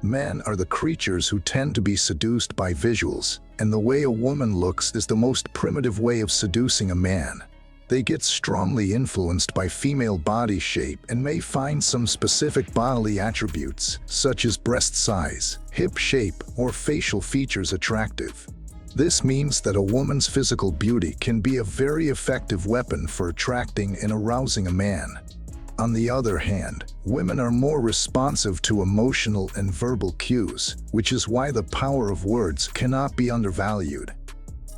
Men are the creatures who tend to be seduced by visuals, and the way a woman looks is the most primitive way of seducing a man. They get strongly influenced by female body shape and may find some specific bodily attributes, such as breast size, hip shape, or facial features attractive. This means that a woman's physical beauty can be a very effective weapon for attracting and arousing a man. On the other hand, women are more responsive to emotional and verbal cues, which is why the power of words cannot be undervalued.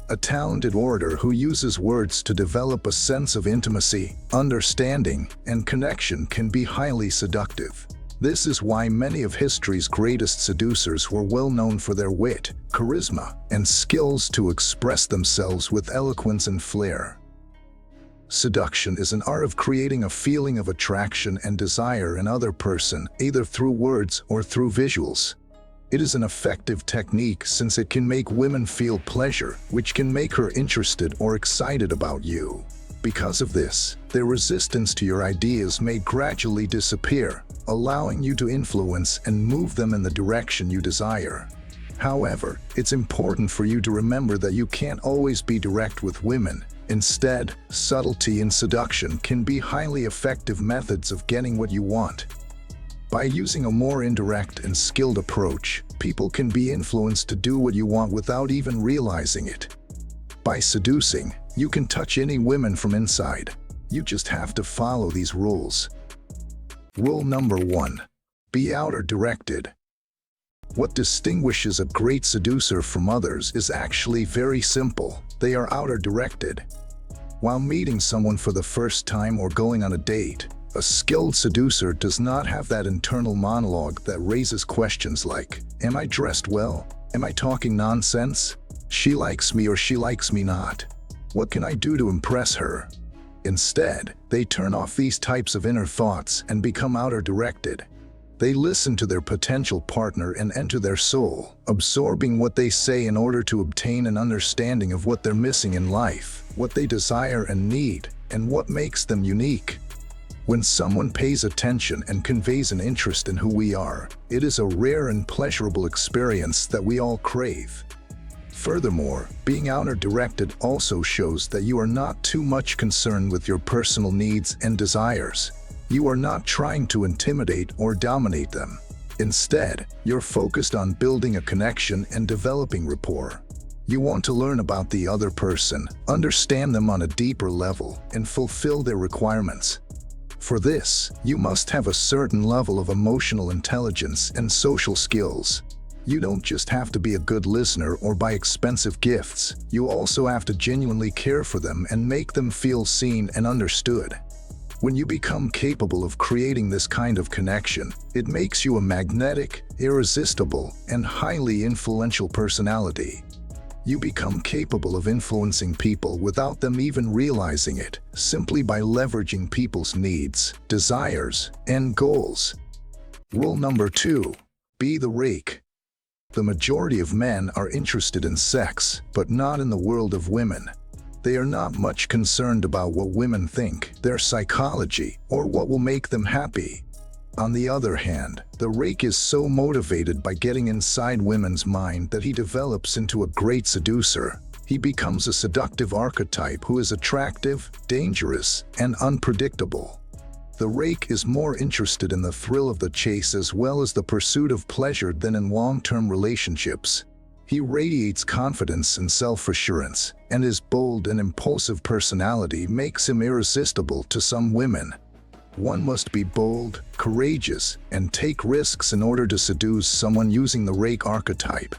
A talented orator who uses words to develop a sense of intimacy, understanding, and connection can be highly seductive. This is why many of history's greatest seducers were well known for their wit, charisma, and skills to express themselves with eloquence and flair. Seduction is an art of creating a feeling of attraction and desire in another person, either through words or through visuals. It is an effective technique since it can make women feel pleasure, which can make her interested or excited about you. Because of this, their resistance to your ideas may gradually disappear, allowing you to influence and move them in the direction you desire. However, it's important for you to remember that you can't always be direct with women. Instead, subtlety and seduction can be highly effective methods of getting what you want. By using a more indirect and skilled approach, people can be influenced to do what you want without even realizing it. By seducing, you can touch any women from inside. You just have to follow these rules. Rule number 1. Be outer directed. What distinguishes a great seducer from others is actually very simple. They are outer directed. While meeting someone for the first time or going on a date, a skilled seducer does not have that internal monologue that raises questions like, am I dressed well? Am I talking nonsense? She likes me or she likes me not. What can I do to impress her? Instead, they turn off these types of inner thoughts and become outer directed. They listen to their potential partner and enter their soul, absorbing what they say in order to obtain an understanding of what they're missing in life, what they desire and need, and what makes them unique. When someone pays attention and conveys an interest in who we are, it is a rare and pleasurable experience that we all crave. Furthermore, being outer directed also shows that you are not too much concerned with your personal needs and desires. You are not trying to intimidate or dominate them. Instead, you're focused on building a connection and developing rapport. You want to learn about the other person, understand them on a deeper level, and fulfill their requirements. For this, you must have a certain level of emotional intelligence and social skills. You don't just have to be a good listener or buy expensive gifts. You also have to genuinely care for them and make them feel seen and understood. When you become capable of creating this kind of connection, it makes you a magnetic, irresistible, and highly influential personality. You become capable of influencing people without them even realizing it, simply by leveraging people's needs, desires, and goals. Rule number 2. Be the rake. The majority of men are interested in sex, but not in the world of women. They are not much concerned about what women think, their psychology, or what will make them happy. On the other hand, the rake is so motivated by getting inside women's mind that he develops into a great seducer. He becomes a seductive archetype who is attractive, dangerous, and unpredictable. The rake is more interested in the thrill of the chase as well as the pursuit of pleasure than in long-term relationships. He radiates confidence and self-assurance, and his bold and impulsive personality makes him irresistible to some women. One must be bold, courageous, and take risks in order to seduce someone using the rake archetype.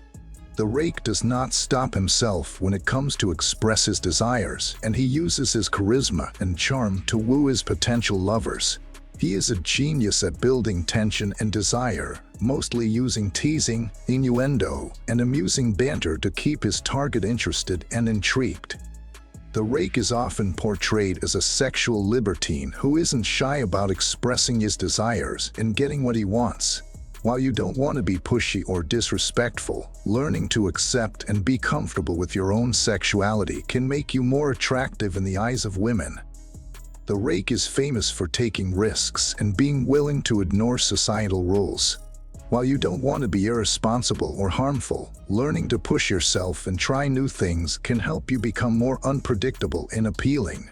The rake does not stop himself when it comes to express his desires, and he uses his charisma and charm to woo his potential lovers. He is a genius at building tension and desire, mostly using teasing, innuendo, and amusing banter to keep his target interested and intrigued. The rake is often portrayed as a sexual libertine who isn't shy about expressing his desires and getting what he wants. While you don't want to be pushy or disrespectful, learning to accept and be comfortable with your own sexuality can make you more attractive in the eyes of women. The rake is famous for taking risks and being willing to ignore societal rules. While you don't want to be irresponsible or harmful, learning to push yourself and try new things can help you become more unpredictable and appealing.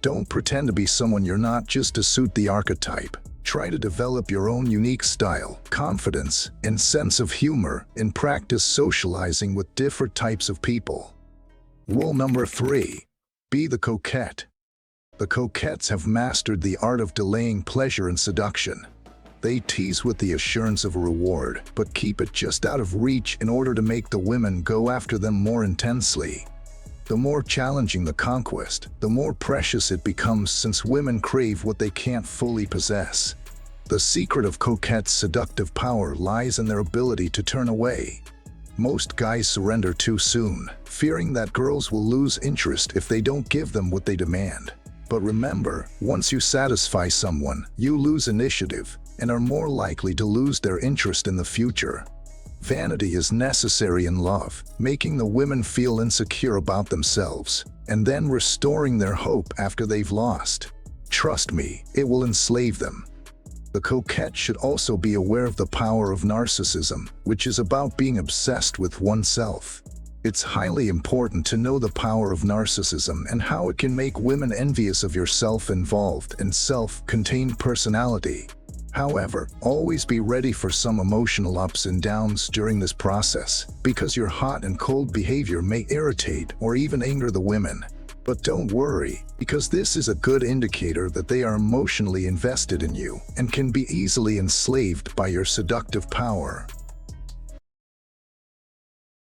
Don't pretend to be someone you're not just to suit the archetype. Try to develop your own unique style, confidence, and sense of humor, and practice socializing with different types of people. Rule number 3. Be the coquette. The coquettes have mastered the art of delaying pleasure and seduction. They tease with the assurance of a reward, but keep it just out of reach in order to make the women go after them more intensely. The more challenging the conquest, the more precious it becomes, since women crave what they can't fully possess. The secret of coquettes' seductive power lies in their ability to turn away. Most guys surrender too soon, fearing that girls will lose interest if they don't give them what they demand. But remember, once you satisfy someone, you lose initiative and are more likely to lose their interest in the future. Vanity is necessary in love, making the women feel insecure about themselves, and then restoring their hope after they've lost. Trust me, it will enslave them. The coquette should also be aware of the power of narcissism, which is about being obsessed with oneself. It's highly important to know the power of narcissism and how it can make women envious of your self-involved and self-contained personality. However, always be ready for some emotional ups and downs during this process, because your hot and cold behavior may irritate or even anger the women. But don't worry, because this is a good indicator that they are emotionally invested in you and can be easily enslaved by your seductive power.